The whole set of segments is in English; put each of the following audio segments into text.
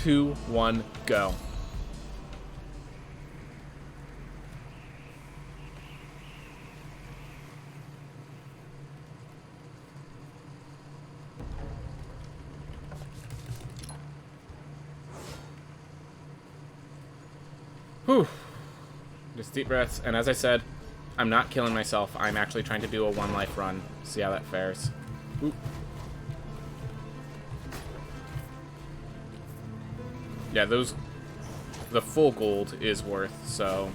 2, 1, go. Whew. Just deep breaths, and as I said, I'm not killing myself. I'm actually trying to do a 1 life run. See how that fares. Oop. Yeah, the full gold is worth, so.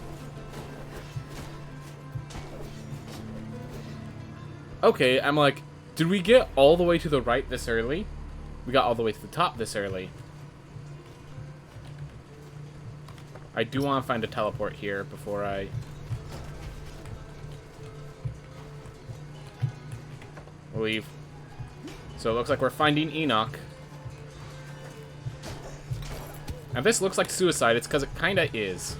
Okay, I'm like, did we get all the way to the right this early? We got all the way to the top this early. I do want to find a teleport here before I... leave. So it looks like we're finding Enoch. Now this looks like suicide, it's because it kinda is.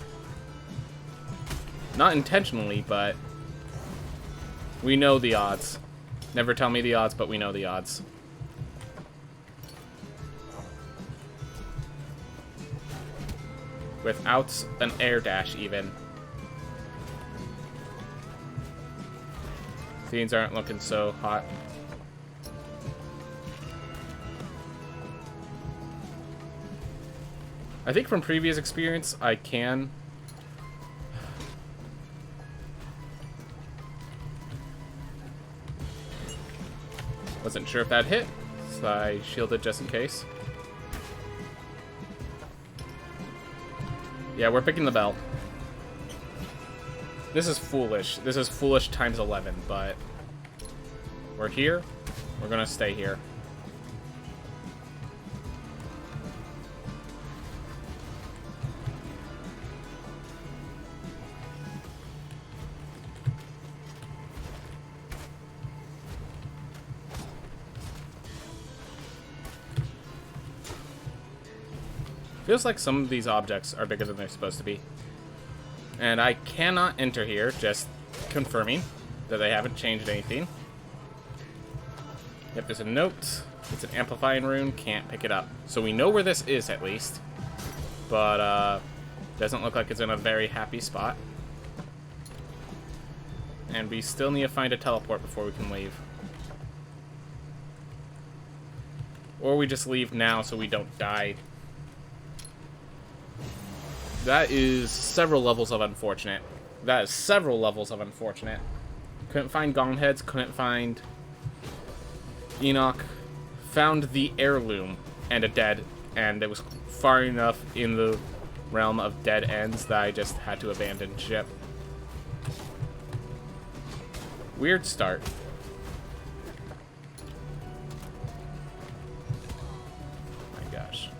Not intentionally, but... we know the odds. Never tell me the odds, but we know the odds. Without an air dash, even. Scenes aren't looking so hot. I think from previous experience, I can... wasn't sure if that hit, so I shielded just in case. Yeah, we're picking the bell. This is foolish. This is foolish times 11, but... we're here. We're gonna stay here. Feels like some of these objects are bigger than they're supposed to be. And I cannot enter here, just confirming that they haven't changed anything. Yep, there's a note. It's an amplifying rune, can't pick it up. So we know where this is, at least. But, doesn't look like it's in a very happy spot. And we still need to find a teleport before we can leave. Or we just leave now so we don't die. That is several levels of unfortunate. That is several levels of unfortunate. Couldn't find gong heads, couldn't find Enoch. Found the heirloom and a dead, and it was far enough in the realm of dead ends that I just had to abandon ship. Weird start. My gosh.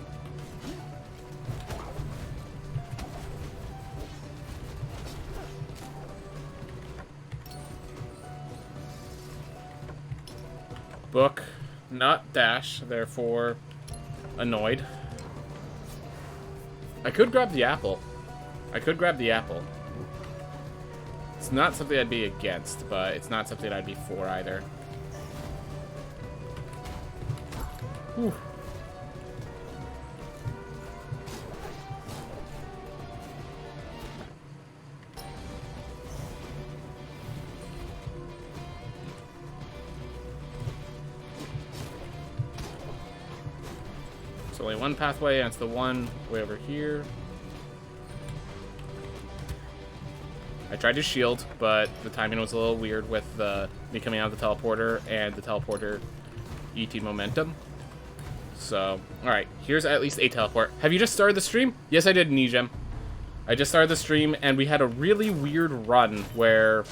Book, not dash, therefore annoyed. I could grab the apple. I could grab the apple. It's not something I'd be against, but it's not something I'd be for either. Whew. It's only one pathway, and it's the one way over here. I tried to shield, but the timing was a little weird with me coming out of the teleporter and the teleporter eating momentum. So, alright, here's at least a teleport. Have you just started the stream? Yes, I did, Nijam. I just started the stream, and we had a really weird run where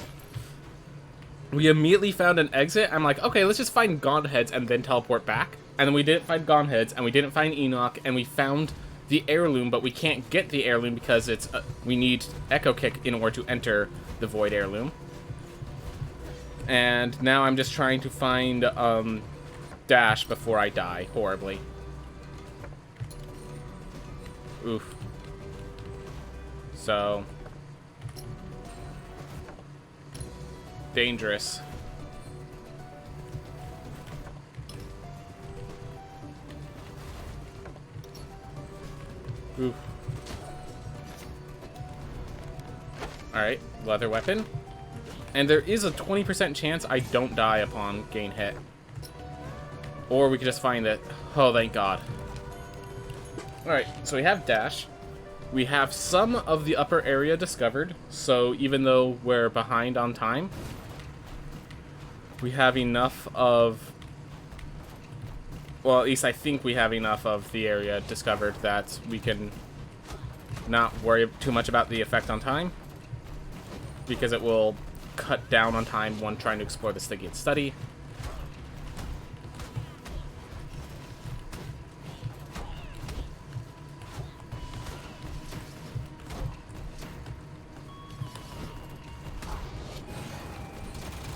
we immediately found an exit. I'm like, okay, let's just find gaunt heads and then teleport back. And then we didn't find gaunt heads, and we didn't find Enoch, and we found the heirloom, but we can't get the heirloom because it's we need Echo Kick in order to enter the Void heirloom. And now I'm just trying to find Dash before I die horribly. Oof. So dangerous. Ooh. Alright, leather weapon. And there is a 20% chance I don't die upon gain hit. Or we could just find it. Oh, thank God. Alright, so we have dash. We have some of the upper area discovered. So even though we're behind on time, we have enough of... Well, at least I think we have enough of the area discovered that we can not worry too much about the effect on time. Because it will cut down on time when trying to explore the Stygian study.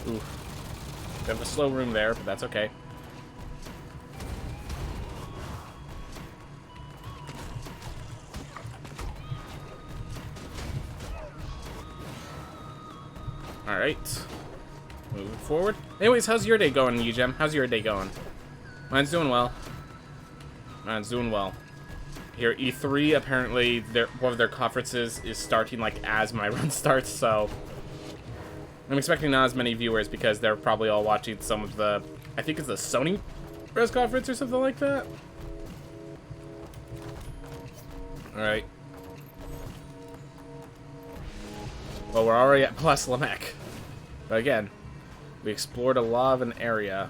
Oof. We have a slow room there, but that's okay. Alright. Moving forward. Anyways, how's your day going, UGEM? How's your day going? Mine's doing well. Mine's doing well. Here, E3, apparently, one of their conferences is starting, like, as my run starts, so... I'm expecting not as many viewers because they're probably all watching some of the... I think it's the Sony press conference or something like that. Alright. Well, we're already at Plus Lamech. But again, we explored a lot of an area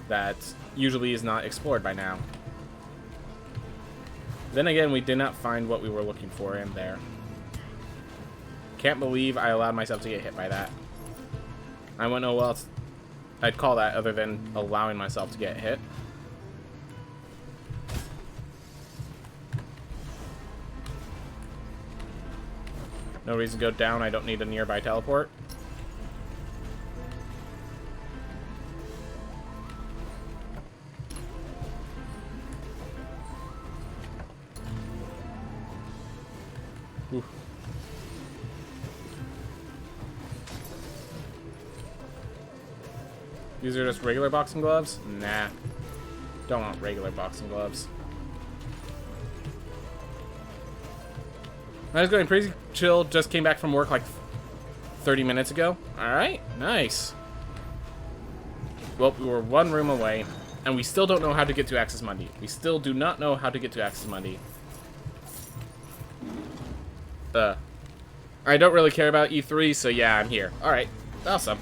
that usually is not explored by now. Then again, we did not find what we were looking for in there. Can't believe I allowed myself to get hit by that. I wouldn't know what else I'd call that other than allowing myself to get hit. No reason to go down. I don't need a nearby teleport. Oof. These are just regular boxing gloves? Nah. Don't want regular boxing gloves. I was going pretty chill. Just came back from work like 30 minutes ago. Alright, nice. Well, we were one room away, and we still don't know how to get to Access Mundi. We still do not know how to get to Access Mundi. I don't really care about E3, so yeah, I'm here. Alright, awesome.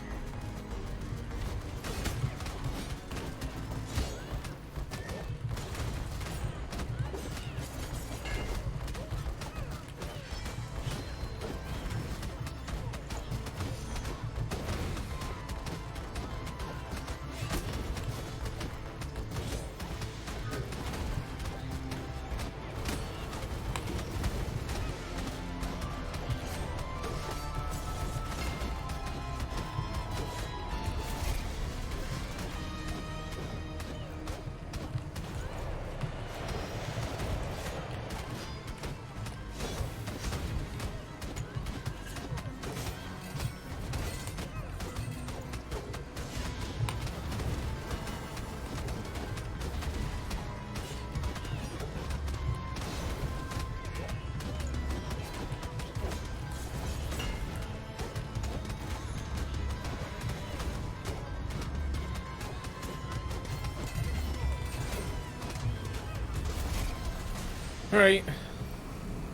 Alright.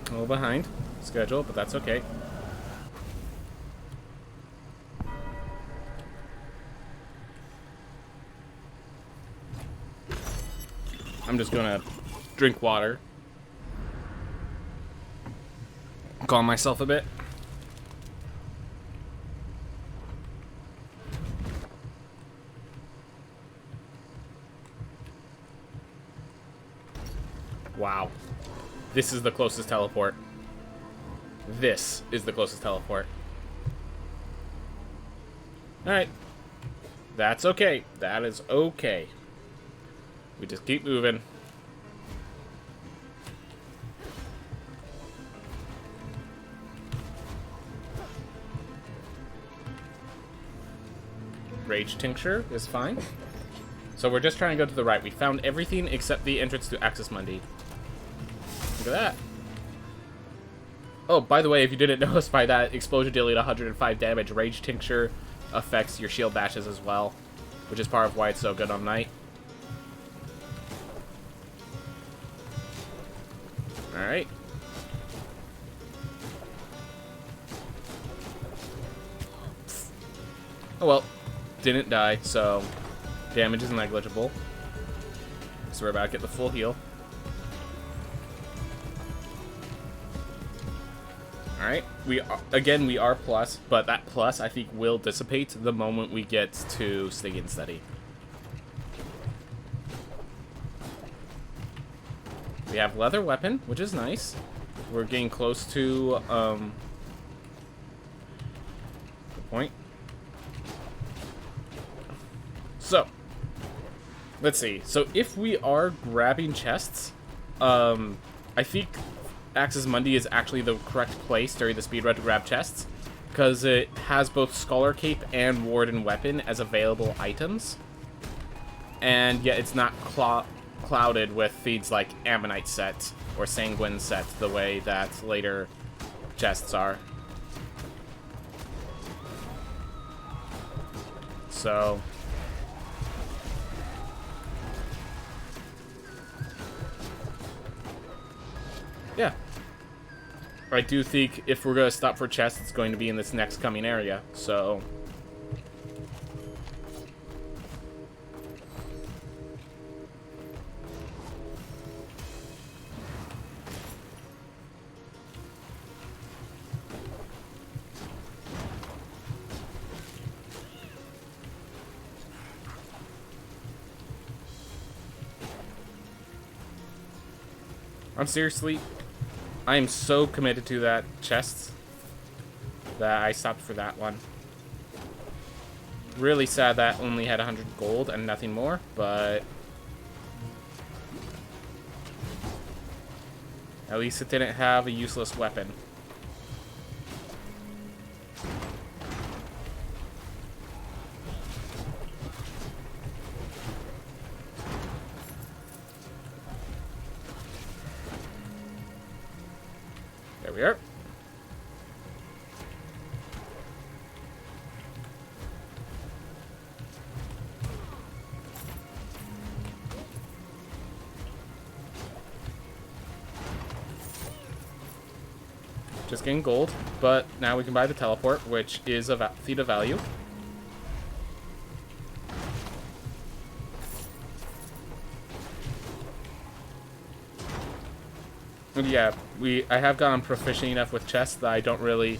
A little behind schedule, but that's okay. I'm just gonna drink water. Calm myself a bit. Wow. This is the closest teleport. This is the closest teleport. Alright. That's okay. That is okay. We just keep moving. Rage Tincture is fine. So we're just trying to go to the right. We found everything except the entrance to Access Mundi. Look at that. Oh, by the way, if you didn't notice by that, explosion dealing 105 damage. Rage Tincture affects your shield bashes as well, which is part of why it's so good on Knight. Alright. Oh well, didn't die, so damage is negligible. So we're about to get the full heal. Alright, we are plus, but that plus I think will dissipate the moment we get to Sticky and Steady. We have leather weapon, which is nice. We're getting close to the point. So, let's see. So if we are grabbing chests, I think Axis Mundi is actually the correct place during the speedrun to grab chests, because it has both Scholar Cape and Warden Weapon as available items, and yet it's not clouded with feeds like Ammonite set or Sanguine set the way that later chests are. So yeah, I do think if we're going to stop for chests, it's going to be in this next coming area, so I am so committed to that chest that I stopped for that one. Really sad that only had 100 gold and nothing more, but at least it didn't have a useless weapon. There we are. Just getting gold, but now we can buy the teleport, which is a feat of value. And yeah, I have gotten proficient enough with chests that I don't really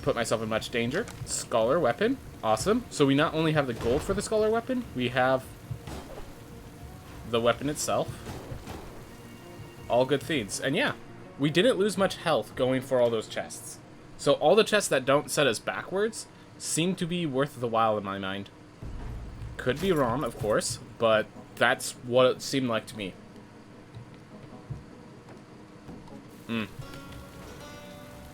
put myself in much danger. Scholar weapon, awesome. So we not only have the gold for the scholar weapon, we have the weapon itself. All good things. And yeah, we didn't lose much health going for all those chests. So all the chests that don't set us backwards seem to be worth the while in my mind. Could be wrong, of course, but that's what it seemed like to me.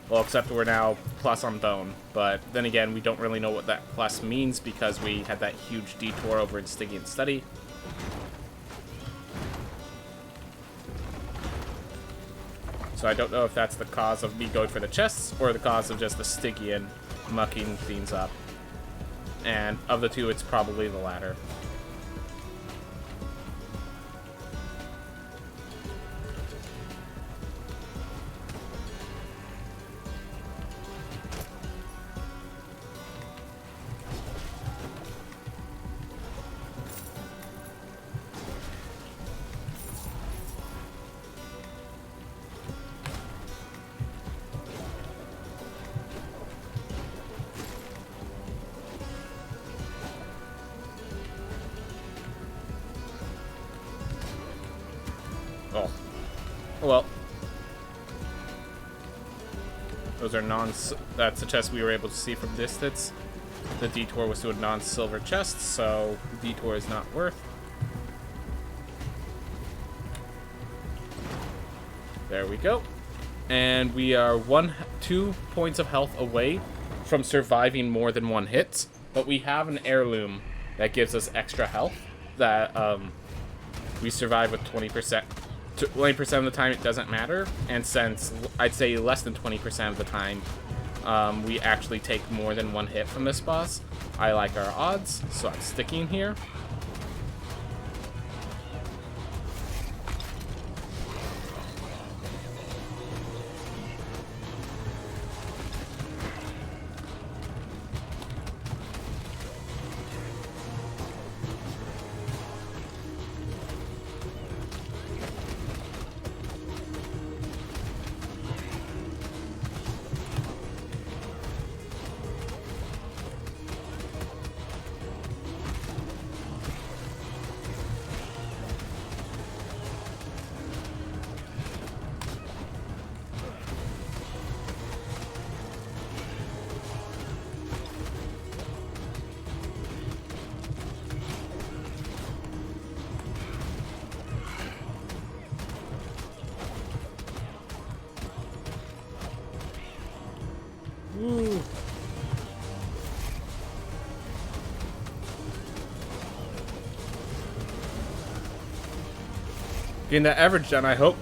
Well, except we're now plus on bone, but then again, we don't really know what that plus means because we had that huge detour over in Sticky and Steady. So I don't know if that's the cause of me going for the chests or the cause of just the Stygian mucking things up. And of the two, it's probably the latter. Oh. Well. Those are that's a chest we were able to see from distance. The detour was to a non-silver chest, so the detour is not worth. There we go. And we are 2 points of health away from surviving more than one hit, but we have an heirloom that gives us extra health that we survive with 20% 20% of the time it doesn't matter, and since I'd say less than 20% of the time we actually take more than one hit from this boss, I like our odds, so I'm sticking here. Woo. Getting that average done, I hope.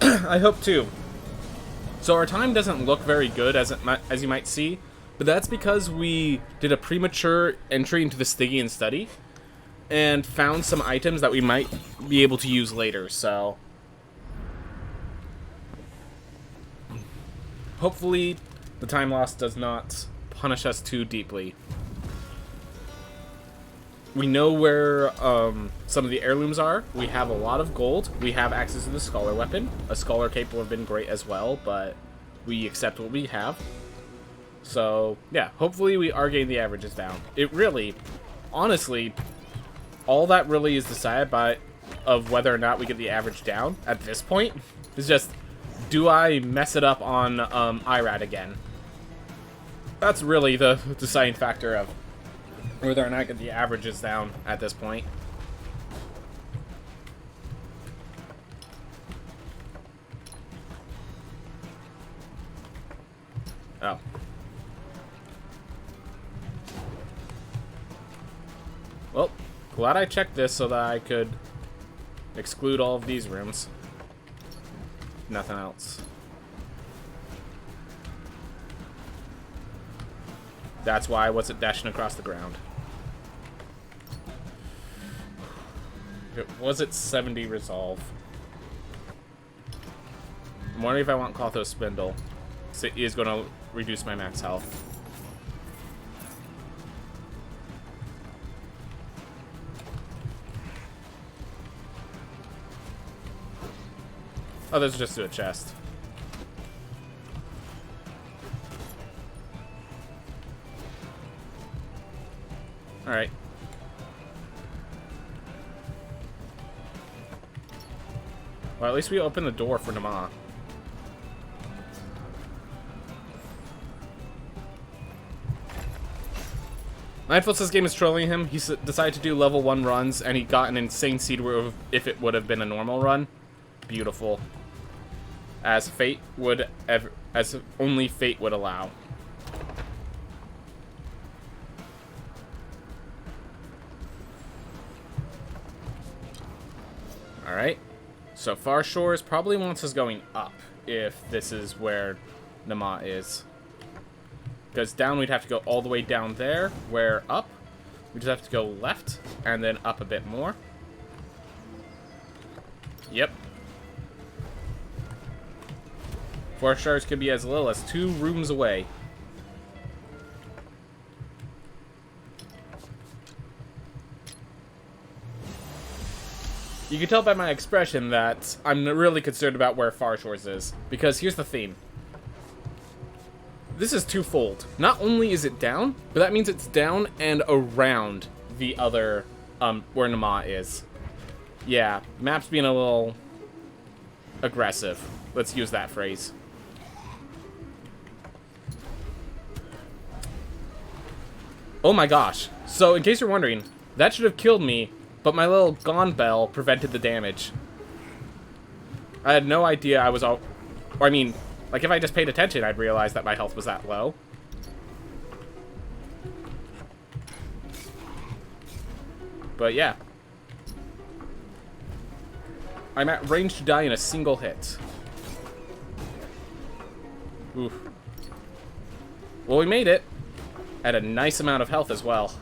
I hope too. So our time doesn't look very good, as you might see, but that's because we did a premature entry into the Stygian study and found some items that we might be able to use later, so hopefully the time loss does not punish us too deeply. We know where some of the heirlooms are. We have a lot of gold. We have access to the Scholar weapon. A Scholar cape would have been great as well, but we accept what we have. So, yeah, hopefully we are getting the averages down. It really, honestly, all that really is decided by of whether or not we get the average down at this point is just, do I mess it up on IRAD again? That's really the deciding factor of whether or not I get the averages down at this point. Oh. Well, glad I checked this so that I could exclude all of these rooms. Nothing else. That's why I wasn't dashing across the ground. It was at 70 resolve. I'm wondering if I want Clotho's Spindle. So it is going to reduce my max health. Oh, there's just a chest. Alright. Well, at least we opened the door for Nama. Mindful says game is trolling him. He decided to do level 1 runs, and he got an insane seed if it would have been a normal run. Beautiful. As fate would as only fate would allow. Alright. So Far Shores probably wants us going up if this is where Nama is. Because down we'd have to go all the way down there, where up we just have to go left and then up a bit more. Yep. 4 stars could be as little as 2 rooms away. You can tell by my expression that I'm really concerned about where Far Shores is. Because here's the theme. This is twofold. Not only is it down, but that means it's down and around the other, where Nama is. Yeah, map's being a little aggressive. Let's use that phrase. Oh my gosh. So, in case you're wondering, that should have killed me, but my little gone bell prevented the damage. I had no idea I was all... Or, I mean, like, if I just paid attention, I'd realize that my health was that low. But, yeah. I'm at range to die in a single hit. Oof. Well, we made it. At a nice amount of health as well.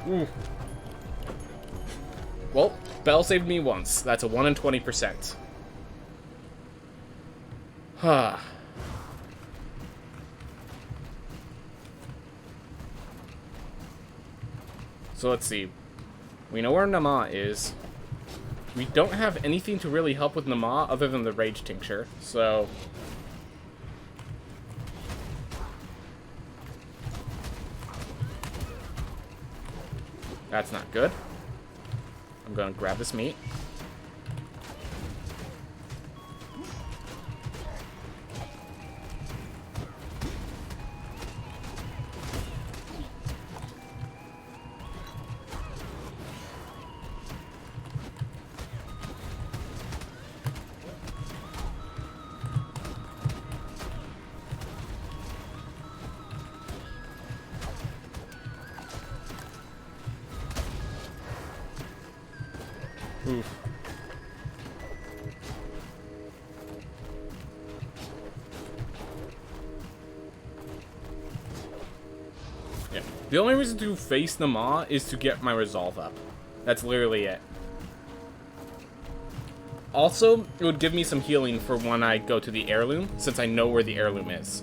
Ooh. Well, Bell saved me once. That's a 1 in 20%. Huh. So let's see. We know where Nama is. We don't have anything to really help with Nama other than the Rage Tincture, so... That's not good. I'm gonna grab this meat. Oof. Yeah. The only reason to face Nama is to get my resolve up. That's literally it. Also, it would give me some healing for when I go to the heirloom, since I know where the heirloom is.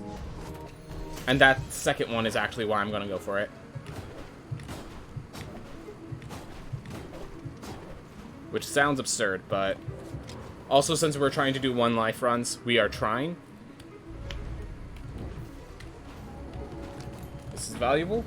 And that second one is actually why I'm going to go for it. Which sounds absurd, but... Also, since we're trying to do 1 life runs, we are trying. This is valuable.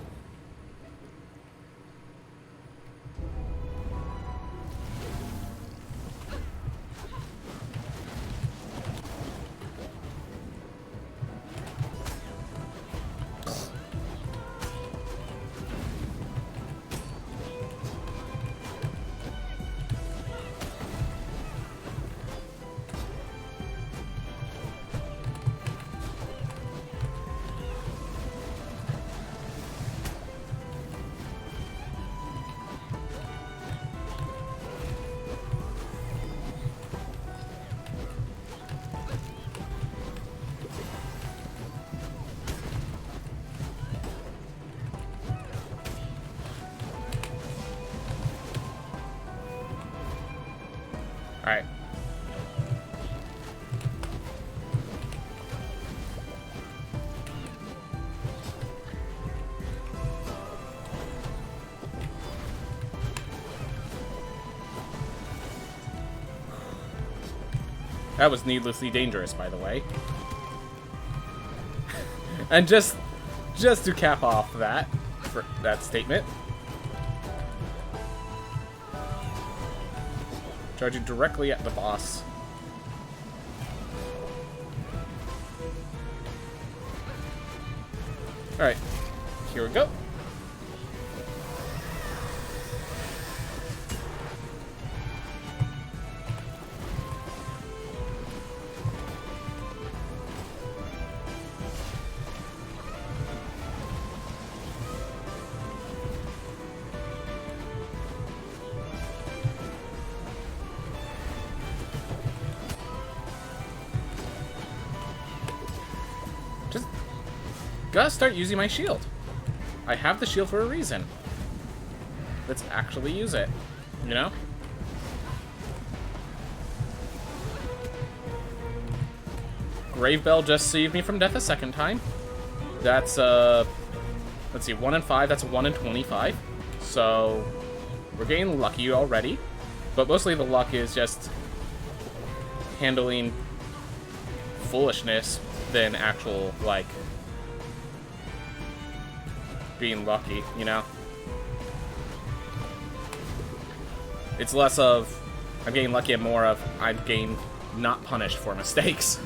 Alright. That was needlessly dangerous, by the way. And just to cap off that statement. Charging directly at the boss. Alright, here we go. Gotta start using my shield. I have the shield for a reason. Let's actually use it, you know? Grave Bell just saved me from death a second time. That's, let's see, 1 in 5, that's a 1 in 25. So, we're getting lucky already. But mostly the luck is just handling foolishness than actual, like, being lucky, you know? It's less of I'm getting lucky and more of I'm getting not punished for mistakes.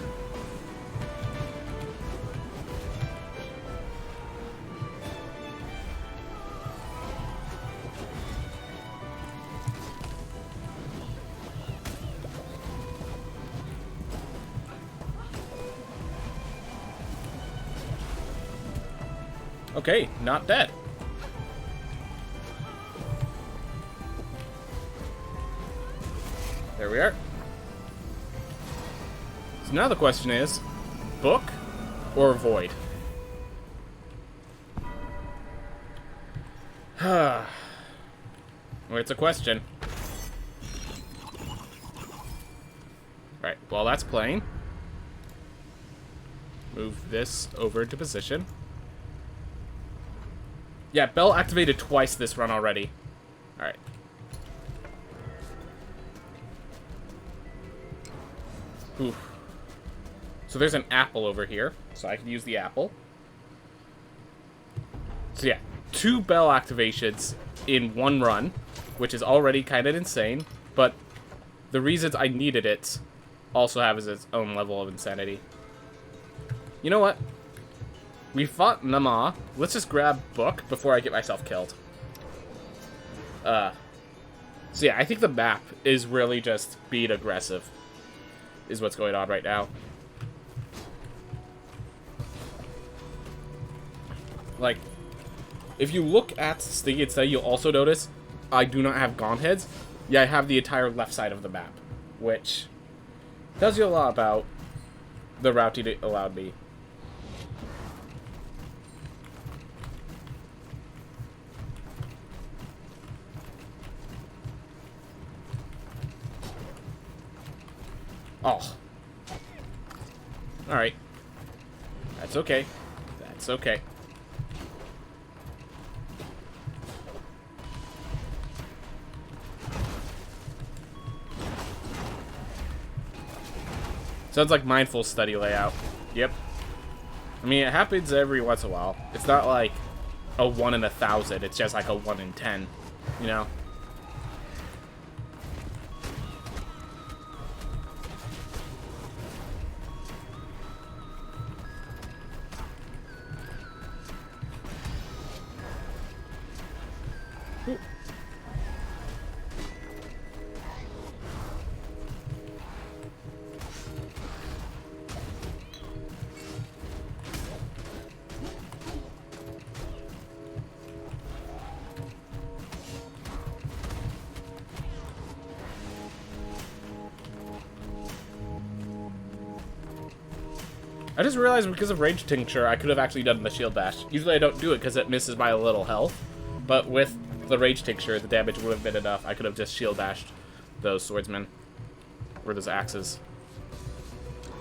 Okay, not dead. There we are. So now the question is, book or void? Well, it's a question. Right, while that's playing, move this over to position. Yeah, bell activated twice this run already. Alright. Oof. So there's an apple over here, so I can use the apple. So yeah, 2 bell activations in one run, which is already kind of insane, but the reasons I needed it also have its own level of insanity. You know what? We fought Nama. Let's just grab book before I get myself killed. So yeah, I think the map is really just being aggressive, is what's going on right now. Like, if you look at Sticky and Steady, you'll also notice I do not have gaunt heads. Yeah, I have the entire left side of the map, which tells you a lot about the routing it allowed me. Oh. Alright. That's okay. That's okay. Sounds like mindful study layout. Yep. I mean, it happens every once in a while. It's not like a 1 in 1,000. It's just like a 1 in 10. You know? Ooh. I just realized because of Rage Tincture, I could have actually done the shield dash. Usually I don't do it because it misses by a little health. But with the Rage Tincture, the damage would have been enough. I could have just shield dashed those swordsmen. Or those axes.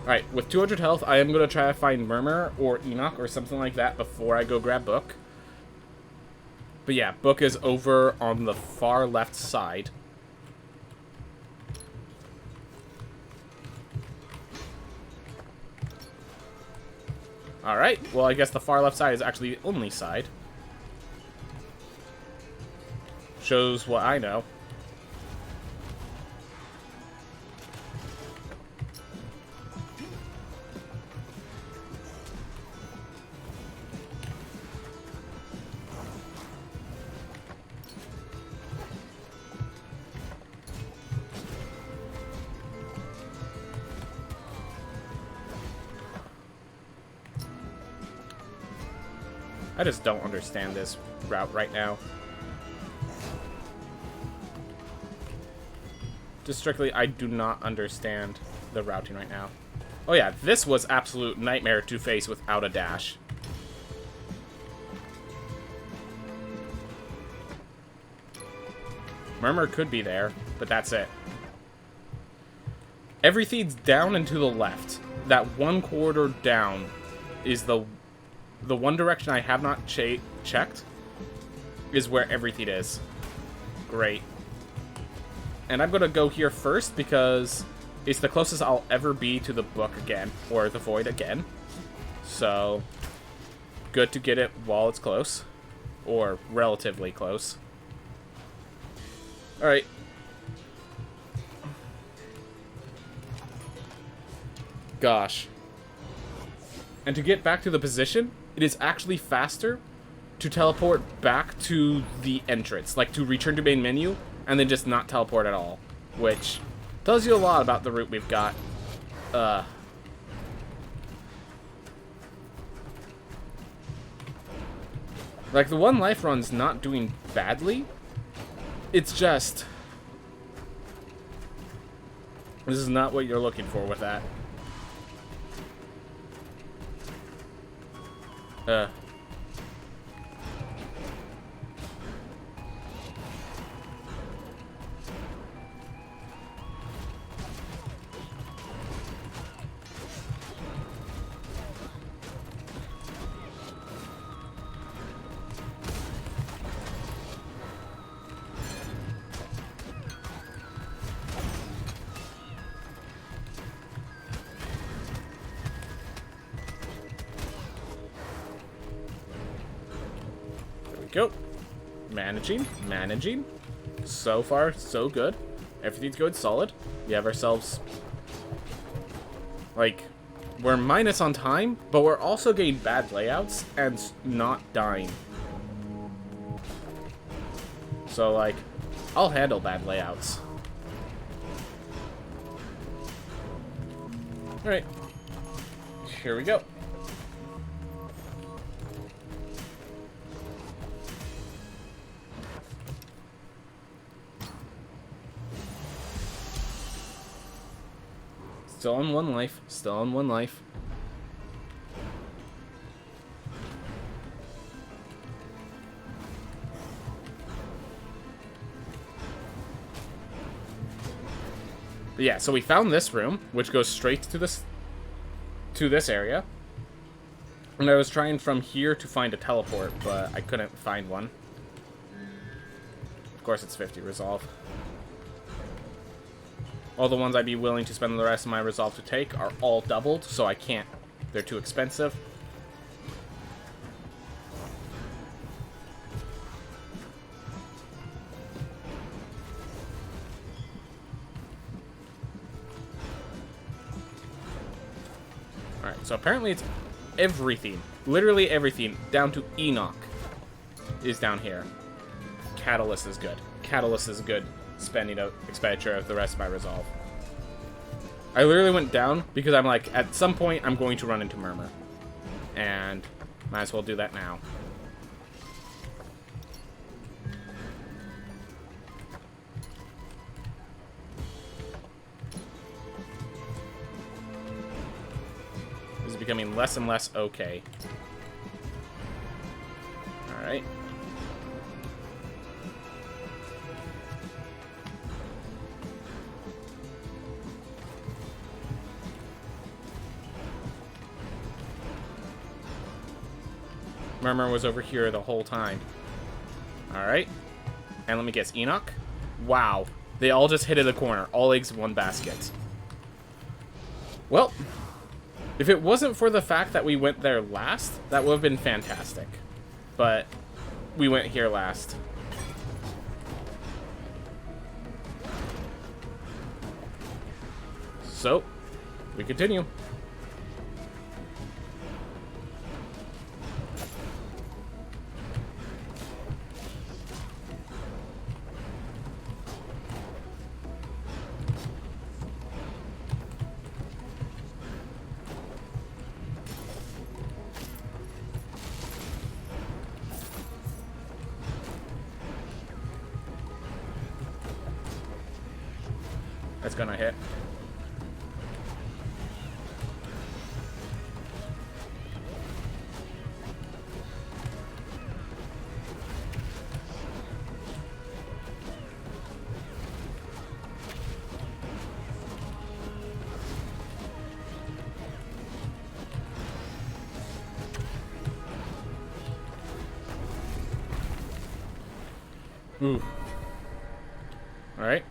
Alright, with 200 health, I am going to try to find Murmur or Enoch or something like that before I go grab Book. But yeah, Book is over on the far left side. Alright, well I guess the far left side is actually the only side. Shows what I know. I just don't understand this route right now. Just strictly, I do not understand the routing right now. Oh yeah, this was absolute nightmare to face without a dash. Murmur could be there, but that's it. Everything's down and to the left. That one corridor down is the one direction I have not checked is where everything is. Great. And I'm going to go here first because it's the closest I'll ever be to the Book again, or the Void again. So, good to get it while it's close, or relatively close. Alright. Gosh. And to get back to the position, it is actually faster to teleport back to the entrance. Like, to return to main menu, and then just not teleport at all. Which tells you a lot about the route we've got. Like, the one life run's not doing badly. It's just This is not what you're looking for with that. Go. Managing. So far, so good. Everything's good, solid. We have ourselves... Like, we're minus on time, but we're also getting bad layouts and not dying. So, like, I'll handle bad layouts. Alright. Here we go. Still on one life. Still on one life. But yeah, so we found this room, which goes straight to this area. And I was trying from here to find a teleport, but I couldn't find one. Of course, it's 50 resolve. All the ones I'd be willing to spend the rest of my resolve to take are all doubled, so I can't. They're too expensive. Alright, so apparently it's everything. Literally everything, down to Enoch, is down here. Catalyst is good. Catalyst is good. Expenditure of the rest of my resolve. I literally went down because I'm like, at some point I'm going to run into Murmur. And might as well do that now. This is becoming less and less okay. Alright. Murmur was over here the whole time. Alright. And let me guess, Enoch? Wow. They all just hit in the corner. All eggs in one basket. Well, if it wasn't for the fact that we went there last, that would have been fantastic. But we went here last. So, we continue. That's gonna hit. Ooh. All right.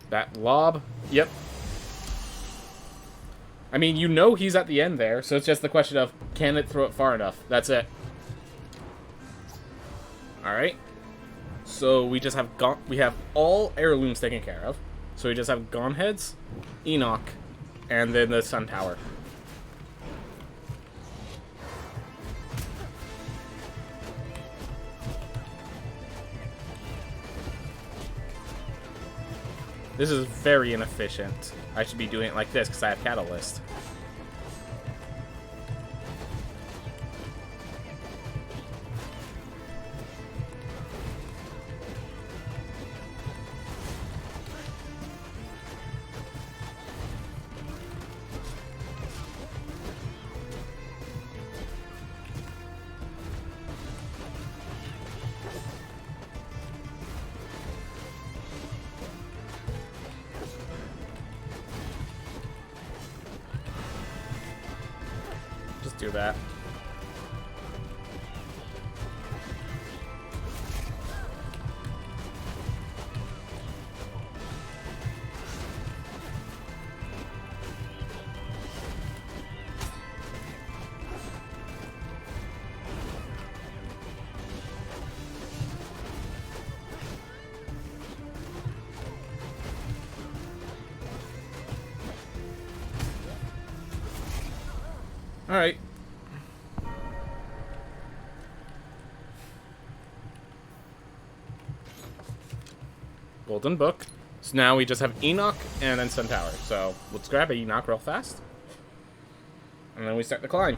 That lob. Yep. I mean, you know he's at the end there, so it's just the question of, can it throw it far enough? That's it. Alright. So we just have we have all heirlooms taken care of. So we just have Gone Heads, Enoch, and then the Sun Tower. This is very inefficient. I should be doing it like this because I have Catalyst. do that. Alright. Golden Book. So now we just have Enoch and then Sun Tower. So let's grab a Enoch real fast. And then we start the climb.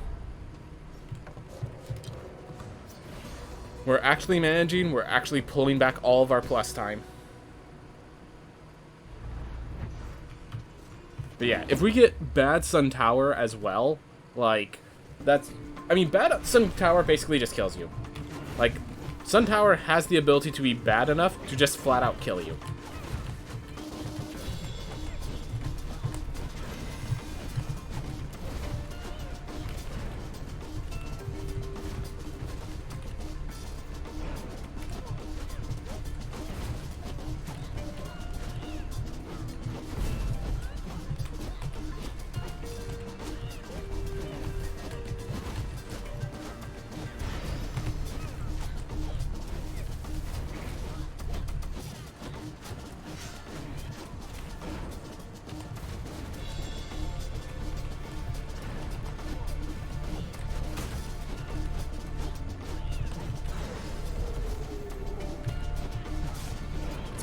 We're actually managing. We're actually pulling back all of our plus time. But yeah, if we get bad Sun Tower as well, like, that's... I mean, bad Sun Tower basically just kills you. Like, Sun Tower has the ability to be bad enough to just flat out kill you.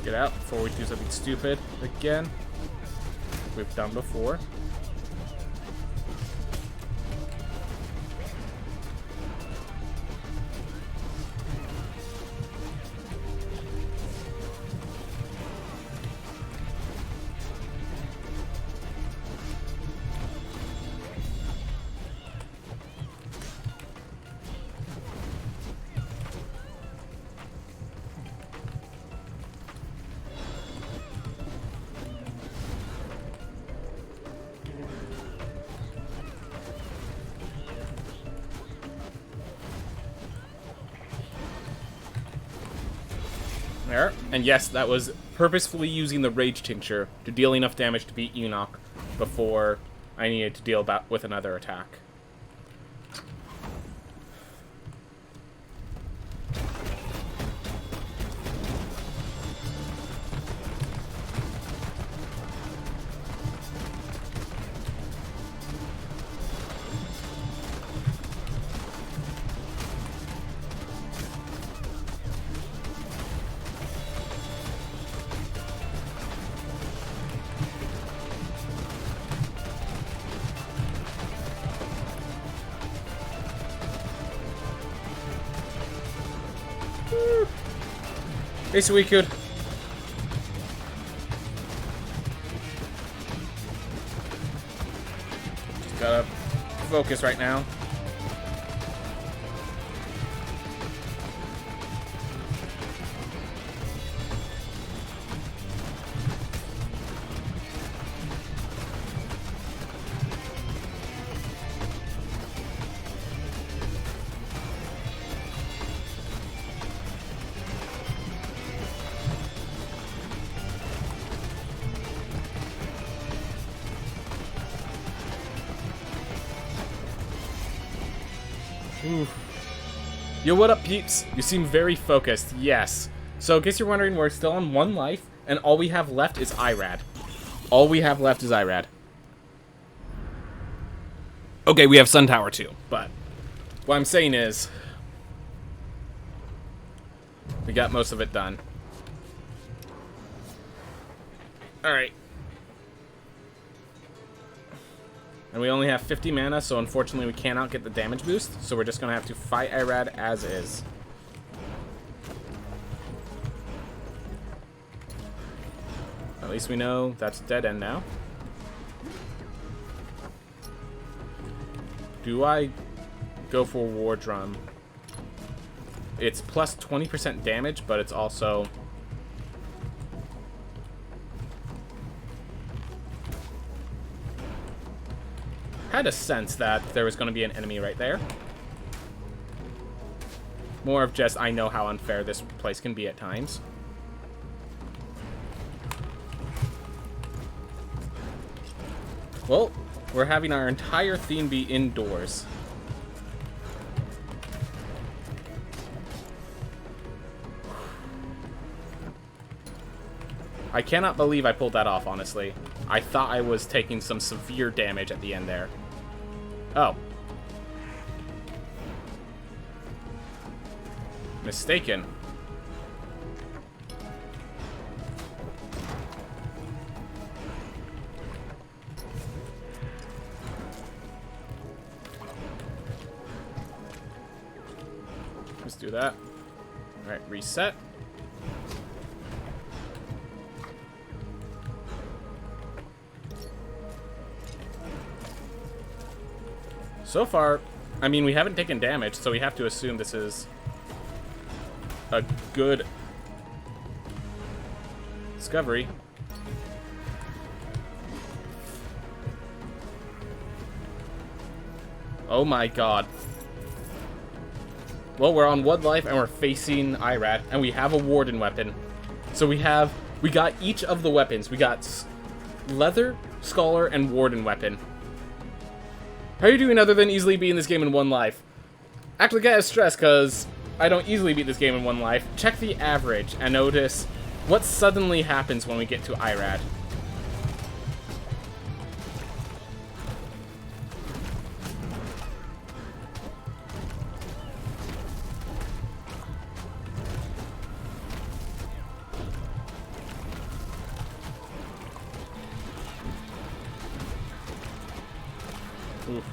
Get out before we do something stupid again. Like we've done before. There. And yes, that was purposefully using the Rage Tincture to deal enough damage to beat Enoch before I needed to deal with another attack. Hey, Suicune. Just gotta focus right now. Oof. Yo, what up, peeps? You seem very focused. Yes. So, in case you're wondering, we're still on 1 life, and all we have left is Irad. All we have left is Irad. Okay, we have Sun Tower too, but what I'm saying is we got most of it done. Alright. And we only have 50 mana, so unfortunately we cannot get the damage boost, so we're just going to have to fight Irad as is. At least we know that's dead end now. Do I go for War Drum? It's plus 20% damage, but it's also... Had a sense that there was going to be an enemy right there. More of just, I know how unfair this place can be at times. Well, we're having our entire theme be indoors. I cannot believe I pulled that off, honestly. I thought I was taking some severe damage at the end there. Oh. Mistaken. Let's do that. Alright, reset. So far, I mean, we haven't taken damage, so we have to assume this is a good discovery. Oh my god. Well, we're on 1 life and we're facing Irad, and we have a Warden weapon. So we got each of the weapons. We got Leather, Scholar, and Warden weapon. How are you doing other than easily beating this game in 1 life? Actually, get stressed, because I don't easily beat this game in 1 life. Check the average and notice what suddenly happens when we get to Irad. Oof.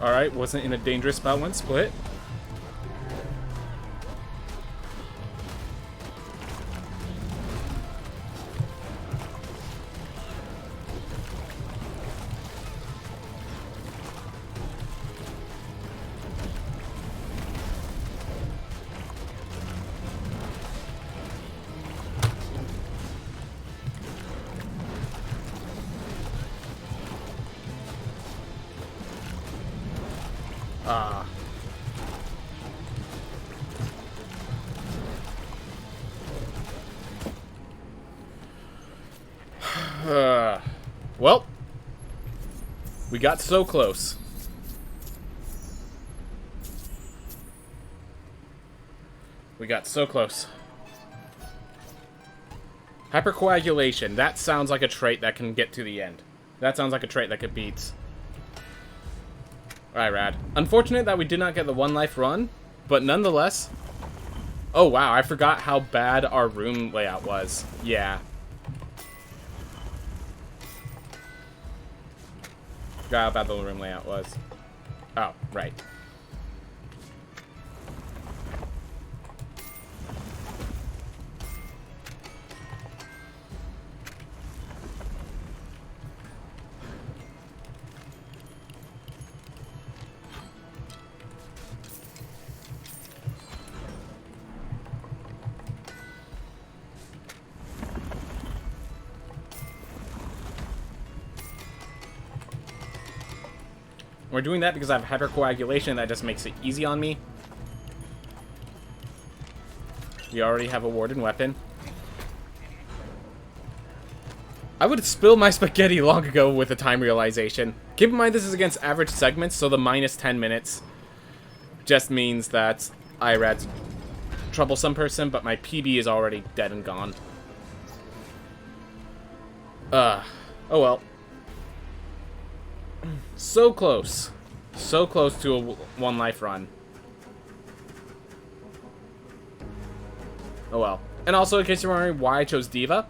Alright, wasn't in a dangerous spot when split. Ah. Well, we got so close. We got so close. Hypercoagulation. That sounds like a trait that can get to the end. That sounds like a trait that could beat. Alright, rad. Unfortunate that we did not get the 1 life run, but nonetheless... Oh, wow, I forgot how bad our room layout was. Yeah. Forgot how bad the room layout was. Oh, right. We're doing that because I have hypercoagulation. That just makes it easy on me. We already have a Warden weapon. I would have spilled my spaghetti long ago with the time realization. Keep in mind this is against average segments, so the minus 10 minutes just means that Irad's a troublesome person, but my PB is already dead and gone. Oh well. So close. So close to a one life run. Oh well. And also, in case you're wondering why I chose Diva,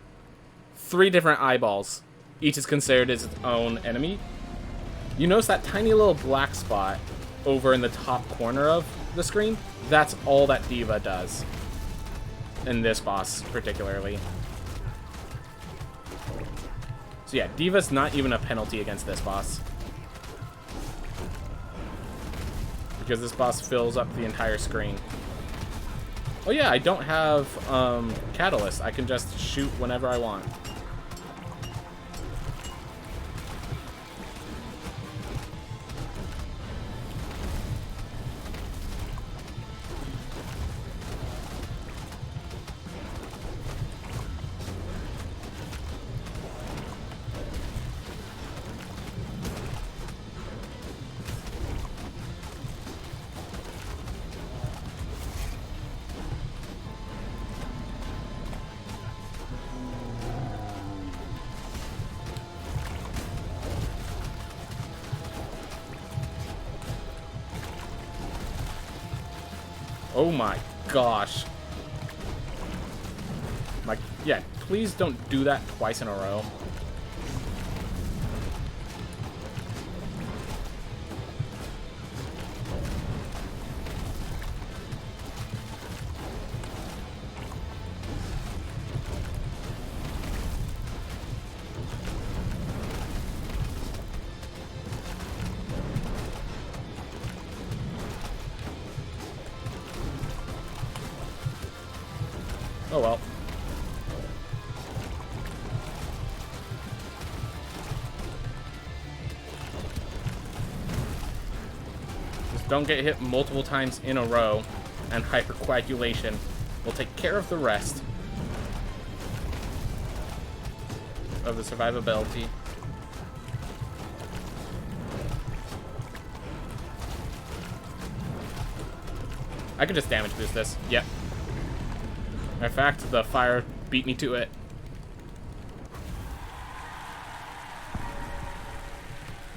3 different eyeballs. Each is considered as its own enemy. You notice that tiny little black spot over in the top corner of the screen? That's all that Diva does. In this boss, particularly. So yeah, Diva's not even a penalty against this boss. Because this boss fills up the entire screen. Oh yeah, I don't have Catalyst. I can just shoot whenever I want. Oh my gosh. Yeah, please don't do that twice in a row. Oh well. Just don't get hit multiple times in a row, and hypercoagulation will take care of the rest of the survivability. I could just damage boost this. Yep. Matter of fact, the fire beat me to it.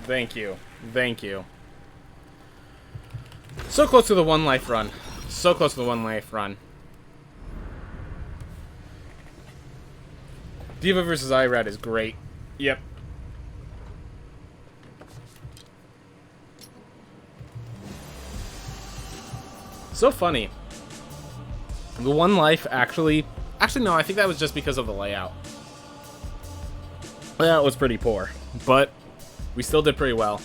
Thank you. Thank you. So close to the one life run. So close to the one life run. Diva versus Irad is great. Yep. So funny. The one life actually no, I think that was just because of the layout. Layout was pretty poor, but we still did pretty well.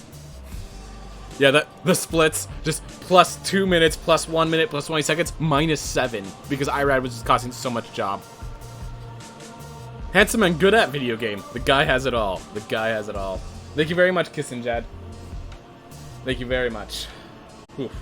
Yeah, the splits just plus 2 minutes, plus 1 minute, plus 20 seconds, minus 7 because Irad was just causing so much job. Handsome and good at video game. The guy has it all. The guy has it all. Thank you very much, Kissinjad. Thank you very much. Oof.